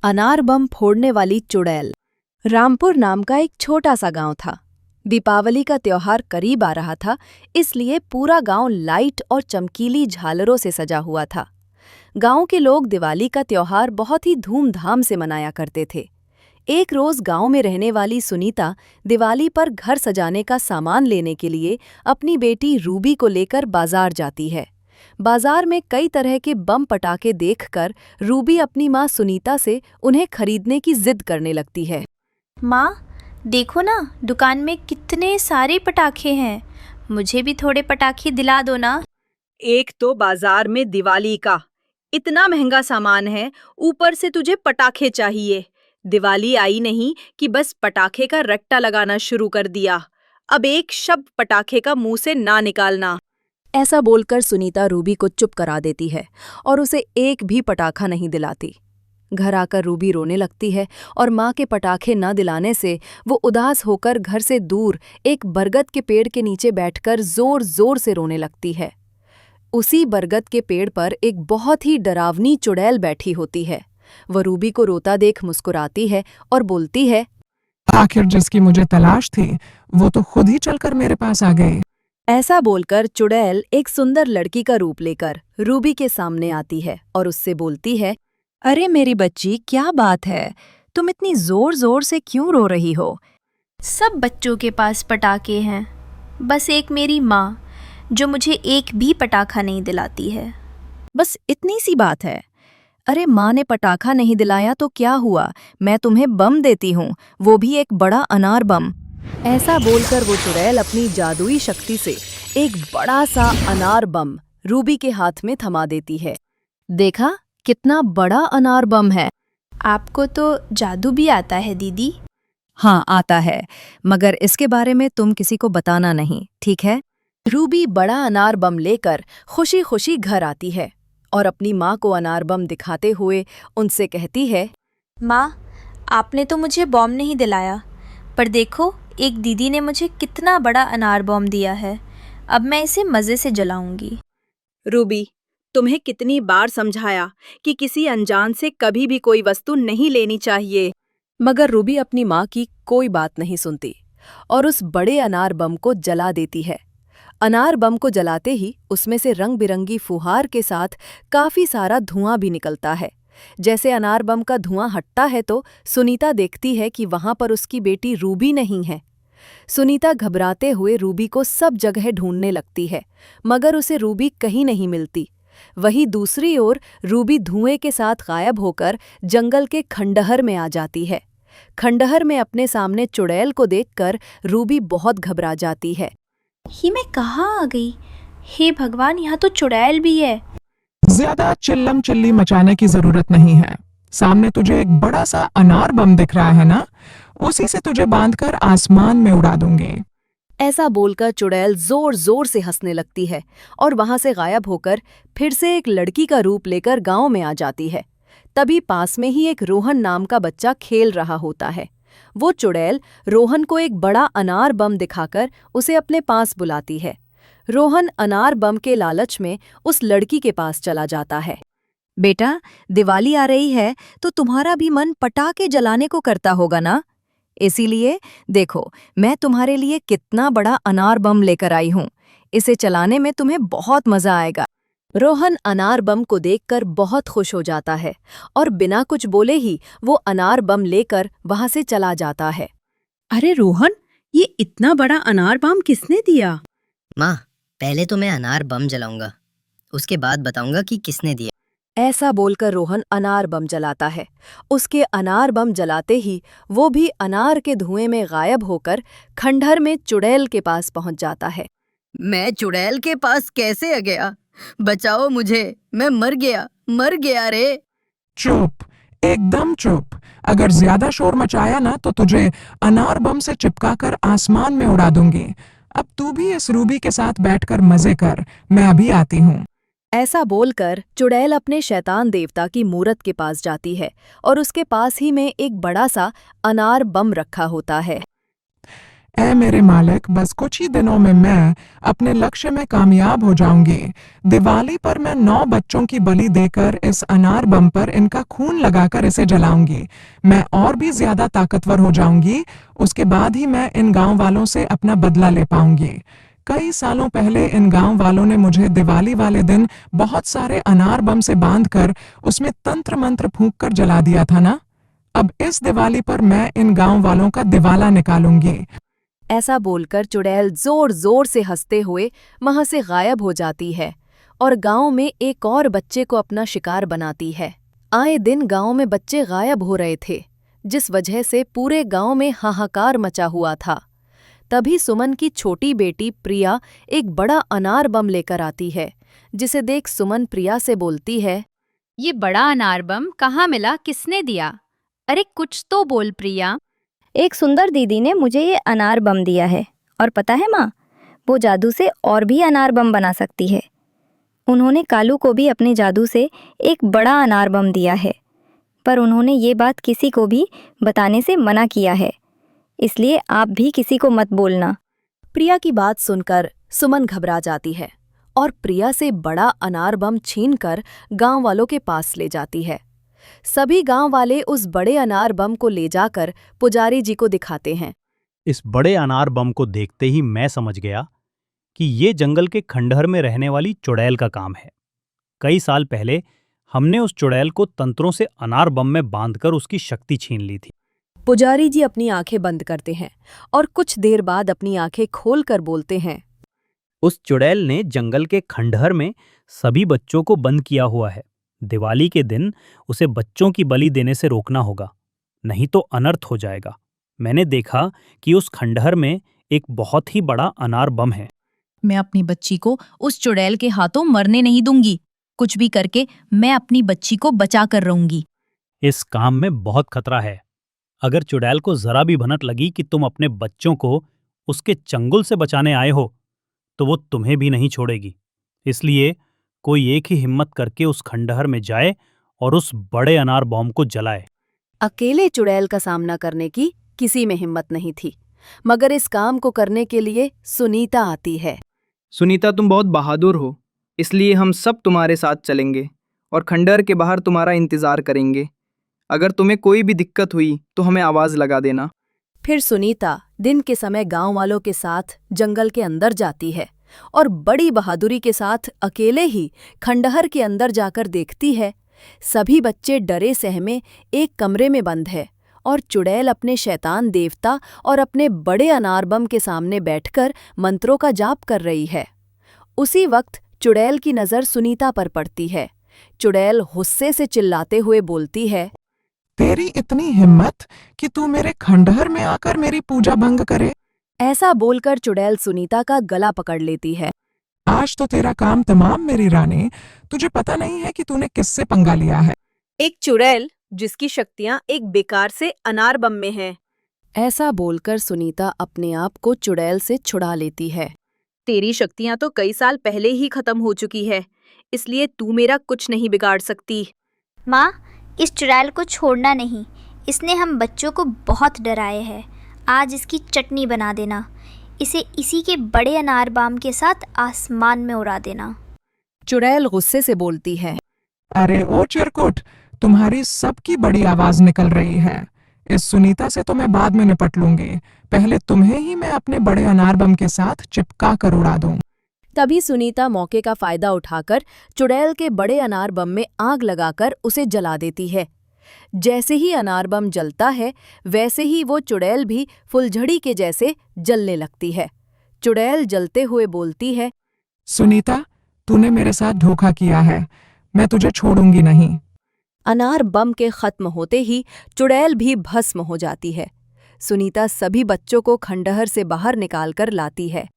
अनार बम फोड़ने वाली चुड़ैल। रामपुर नाम का एक छोटा सा गांव था। दीपावली का त्योहार करीब आ रहा था, इसलिए पूरा गांव लाइट और चमकीली झालरों से सजा हुआ था। गांव के लोग दिवाली का त्योहार बहुत ही धूमधाम से मनाया करते थे। एक रोज गांव में रहने वाली सुनीता दिवाली पर घर सजाने का सामान लेने के लिए अपनी बेटी रूबी को लेकर बाजार जाती है। बाजार में कई तरह के बम पटाखे देखकर रूबी अपनी माँ सुनीता से उन्हें खरीदने की जिद करने लगती है। माँ, देखो ना, दुकान में कितने सारे पटाखे हैं। मुझे भी थोड़े पटाखे दिला दो ना। एक तो बाजार में दिवाली का इतना महंगा सामान है, ऊपर से तुझे पटाखे चाहिए। दिवाली आई नहीं कि बस पटाखे का रट्टा लगाना शुरू कर दिया। अब एक शब्द पटाखे का मुंह से ना निकालना। ऐसा बोलकर सुनीता रूबी को चुप करा देती है और उसे एक भी पटाखा नहीं दिलाती। घर आकर रूबी रोने लगती है और माँ के पटाखे न दिलाने से वो उदास होकर घर से दूर एक बरगद के पेड़ के नीचे बैठकर जोर जोर से रोने लगती है। उसी बरगद के पेड़ पर एक बहुत ही डरावनी चुड़ैल बैठी होती है। वह रूबी को रोता देख मुस्कुराती है और बोलती है, आखिर जिसकी मुझे तलाश थी वो तो खुद ही चलकर मेरे पास आ गए। ऐसा बोलकर चुड़ैल एक सुंदर लड़की का रूप लेकर रूबी के सामने आती है और उससे बोलती है, अरे मेरी बच्ची, क्या बात है? तुम इतनी जोर जोर से क्यों रो रही हो? सब बच्चों के पास पटाखे हैं, बस एक मेरी माँ जो मुझे एक भी पटाखा नहीं दिलाती है। बस इतनी सी बात है? अरे माँ ने पटाखा नहीं दिलाया तो क्या हुआ, मैं तुम्हें बम देती हूँ, वो भी एक बड़ा अनार बम। ऐसा बोलकर वो चुड़ैल अपनी जादुई शक्ति से एक बड़ा सा अनार बम रूबी के हाथ में थमा देती है। देखा, कितना बड़ा अनार बम है। आपको तो जादू भी आता है दीदी? हाँ, आता है, मगर इसके बारे में तुम किसी को बताना नहीं, ठीक है? रूबी बड़ा अनार बम लेकर खुशी खुशी घर आती है और अपनी माँ को अनार बम दिखाते हुए उनसे कहती है, माँ, आपने तो मुझे बॉम्ब नहीं दिलाया, पर देखो, एक दीदी ने मुझे कितना बड़ा अनार बॉम्ब दिया है। अब मैं इसे मज़े से जलाऊंगी। रूबी, तुम्हें कितनी बार समझाया कि किसी अनजान से कभी भी कोई वस्तु नहीं लेनी चाहिए। मगर रूबी अपनी माँ की कोई बात नहीं सुनती और उस बड़े अनार बम को जला देती है। अनार बम को जलाते ही उसमें से रंग बिरंगी फुहार के साथ काफी सारा धुआं भी निकलता है। जैसे अनार बम का धुआं हटता है तो सुनीता देखती है कि वहां पर उसकी बेटी रूबी नहीं है। सुनीता घबराते हुए रूबी को सब जगह ढूंढने लगती है, मगर उसे रूबी कहीं नहीं मिलती। वहीं दूसरी ओर रूबी धुएं के साथ गायब होकर जंगल के खंडहर में आ जाती है। खंडहर में अपने सामने चुड़ैल को देखकर रूबी बहुत घबरा जाती है। ये मैं कहाँ आ गई? हे भगवान, यहाँ तो चुड़ैल भी है। ज्यादा चिल्लम चिल्ली मचाने की जरूरत नहीं है। सामने तुझे एक बड़ा सा अनार बम दिख रहा है ना, उसी से तुझे बांधकर आसमान में उड़ा दूंगी। ऐसा बोलकर चुड़ैल जोर जोर से हंसने लगती है और वहां से गायब होकर फिर से एक लड़की का रूप लेकर गांव में आ जाती है। तभी पास में ही एक रोहन नाम का बच्चा खेल रहा होता है। वो चुड़ैल रोहन को एक बड़ा अनार बम दिखाकर उसे अपने पास बुलाती है। रोहन अनार बम के लालच में उस लड़की के पास चला जाता है। बेटा, दिवाली आ रही है तो तुम्हारा भी मन पटाखे जलाने को करता होगा ना? इसीलिए देखो, मैं तुम्हारे लिए कितना बड़ा अनार बम लेकर आई हूँ। इसे चलाने में तुम्हें बहुत मजा आएगा। रोहन अनार बम को देखकर बहुत खुश हो जाता है और बिना कुछ बोले ही वो अनार बम लेकर वहां से चला जाता है। अरे रोहन, ये इतना बड़ा अनार बम किसने दिया? माँ, पहले तो मैं अनार बम जलाऊंगा, उसके बाद बताऊंगा कि किसने दिया। ऐसा बोलकर रोहन अनार बम जलाता है। उसके अनार बम जलाते ही वो भी अनार के धुएं में गायब होकर खंडहर में चुड़ैल के पास पहुंच जाता है। मैं चुड़ैल के पास कैसे आ गया? बचाओ मुझे, मैं मर गया रे। चुप, एकदम चुप। अगर ज्यादा शोर मचाया ना तो तुझे अनार बम से चिपकाकर आसमान में उड़ा दूंगी। अब तू भी इस रूबी के साथ बैठकर मजे कर, मैं अभी आती हूँ। ऐसा बोलकर चुड़ैल अपने शैतान देवता की मूरत के पास जाती है और उसके पास ही में एक बड़ा सा अनार बम रखा होता है। ऐ मेरे मालिक, बस कुछ ही दिनों में मैं अपने लक्ष्य में कामयाब हो जाऊंगी। दिवाली पर मैं 9 बच्चों की बलि देकर इस अनार बम पर इनका खून लगाकर इसे जलाऊंगी। मैं और भी ज्यादा ताकतवर हो जाऊंगी। उसके बाद ही मैं इन गांव वालों से अपना बदला ले पाऊंगी। कई सालों पहले इन गांव वालों ने मुझे दिवाली वाले दिन बहुत सारे अनार बम से बांधकर उसमें तंत्र मंत्र फूंक कर जला दिया था ना। अब इस दिवाली पर मैं इन गांव वालों का दिवाला निकालूंगी। ऐसा बोलकर चुड़ैल जोर जोर से हंसते हुए वहां से गायब हो जाती है और गांव में एक और बच्चे को अपना शिकार बनाती है। आए दिन गांव में बच्चे गायब हो रहे थे, जिस वजह से पूरे गांव में हाहाकार मचा हुआ था। तभी सुमन की छोटी बेटी प्रिया एक बड़ा अनार बम लेकर आती है, जिसे देख सुमन प्रिया से बोलती है, ये बड़ा अनार बम कहाँ मिला, किसने दिया? अरे कुछ तो बोल प्रिया। एक सुंदर दीदी ने मुझे ये अनार बम दिया है, और पता है माँ, वो जादू से और भी अनार बम बना सकती है। उन्होंने कालू को भी अपने जादू से एक बड़ा अनार बम दिया है, पर उन्होंने ये बात किसी को भी बताने से मना किया है, इसलिए आप भी किसी को मत बोलना। प्रिया की बात सुनकर सुमन घबरा जाती है और प्रिया से बड़ा अनार बम छीनकर गांव वालों के पास ले जाती है। सभी गांव वाले उस बड़े अनार बम को ले जाकर पुजारी जी को दिखाते हैं। इस बड़े अनार बम को देखते ही मैं समझ गया कि ये जंगल के खंडहर में रहने वाली चुड़ैल का काम है। कई साल पहले हमने उस चुड़ैल को तंत्रों से अनार बम में बांधकर उसकी शक्ति छीन ली थी। पुजारी जी अपनी आंखें बंद करते हैं और कुछ देर बाद अपनी आंखें खोलकर बोलते हैं, उस चुड़ैल ने जंगल के खंडहर में सभी बच्चों को बंद किया हुआ है। दिवाली के दिन उसे बच्चों की बलि देने से रोकना होगा, नहीं तो अनर्थ हो जाएगा। मैंने देखा कि उस खंडहर में एक बहुत ही बड़ा अनार बम है। मैं अपनी बच्ची को उस चुड़ैल के हाथों मरने नहीं दूंगी। कुछ भी करके मैं अपनी बच्ची को बचा कर रहूंगी। इस काम में बहुत खतरा है। अगर चुड़ैल को जरा भी भनक लगी कि तुम अपने बच्चों को उसके चंगुल से बचाने आए हो, तो वो तुम्हें भी नहीं छोड़ेगी। इसलिए कोई एक ही हिम्मत करके उस खंडहर में जाए और उस बड़े अनार बम को जलाए। अकेले चुड़ैल का सामना करने की किसी में हिम्मत नहीं थी, मगर इस काम को करने के लिए सुनीता आती है। सुनीता, तुम बहुत बहादुर हो, इसलिए हम सब तुम्हारे साथ चलेंगे और खंडहर के बाहर तुम्हारा इंतजार करेंगे। अगर तुम्हें कोई भी दिक्कत हुई तो हमें आवाज लगा देना। फिर सुनीता दिन के समय गांव वालों के साथ जंगल के अंदर जाती है और बड़ी बहादुरी के साथ अकेले ही खंडहर के अंदर जाकर देखती है सभी बच्चे डरे सहमे एक कमरे में बंद है और चुड़ैल अपने शैतान देवता और अपने बड़े अनार बम के सामने बैठकर मंत्रों का जाप कर रही है। उसी वक्त चुड़ैल की नजर सुनीता पर पड़ती है। चुड़ैल गुस्से से चिल्लाते हुए बोलती है, तेरी इतनी हिम्मत कि तू मेरे खंडहर में आकर मेरी पूजा भंग करे। ऐसा बोलकर चुड़ैल सुनीता का गला पकड़ लेती है। आज तो तेरा काम तमाम मेरी रानी। तुझे पता नहीं है कि तूने किससे पंगा लिया है। एक चुड़ैल जिसकी शक्तियां एक बेकार से अनार बम में हैं। ऐसा बोलकर सुनीता अपने आप को चुड़ैल से छुड़ा लेती है। तेरी शक्तियां तो कई साल पहले ही खत्म हो चुकी है, इसलिए तू मेरा कुछ नहीं बिगाड़ सकती। माँ, इस चुड़ैल को छोड़ना नहीं, इसने हम बच्चों को बहुत डराए है। आज इसकी चटनी बना देना, इसे इसी के बड़े अनार बम के साथ आसमान में उड़ा देना। चुड़ैल गुस्से से बोलती है, अरे ओ चिरकुट, तुम्हारी सबकी बड़ी आवाज निकल रही है। इस सुनीता से तो मैं बाद में निपट लूंगी। पहले तुम्हें ही मैं अपने बड़े अनार बम के साथ चिपका कर उड़ा दूं। तभी सुनीता मौके का फायदा उठाकर चुड़ैल के बड़े अनार बम में आग लगाकर उसे जला देती है। जैसे ही अनार बम जलता है, वैसे ही वो चुड़ैल भी फुलझड़ी के जैसे जलने लगती है। चुड़ैल जलते हुए बोलती है, सुनीता, तूने मेरे साथ धोखा किया है, मैं तुझे छोड़ूंगी नहीं। अनार बम के खत्म होते ही चुड़ैल भी भस्म हो जाती है। सुनीता सभी बच्चों को खंडहर से बाहर निकालकर लाती है।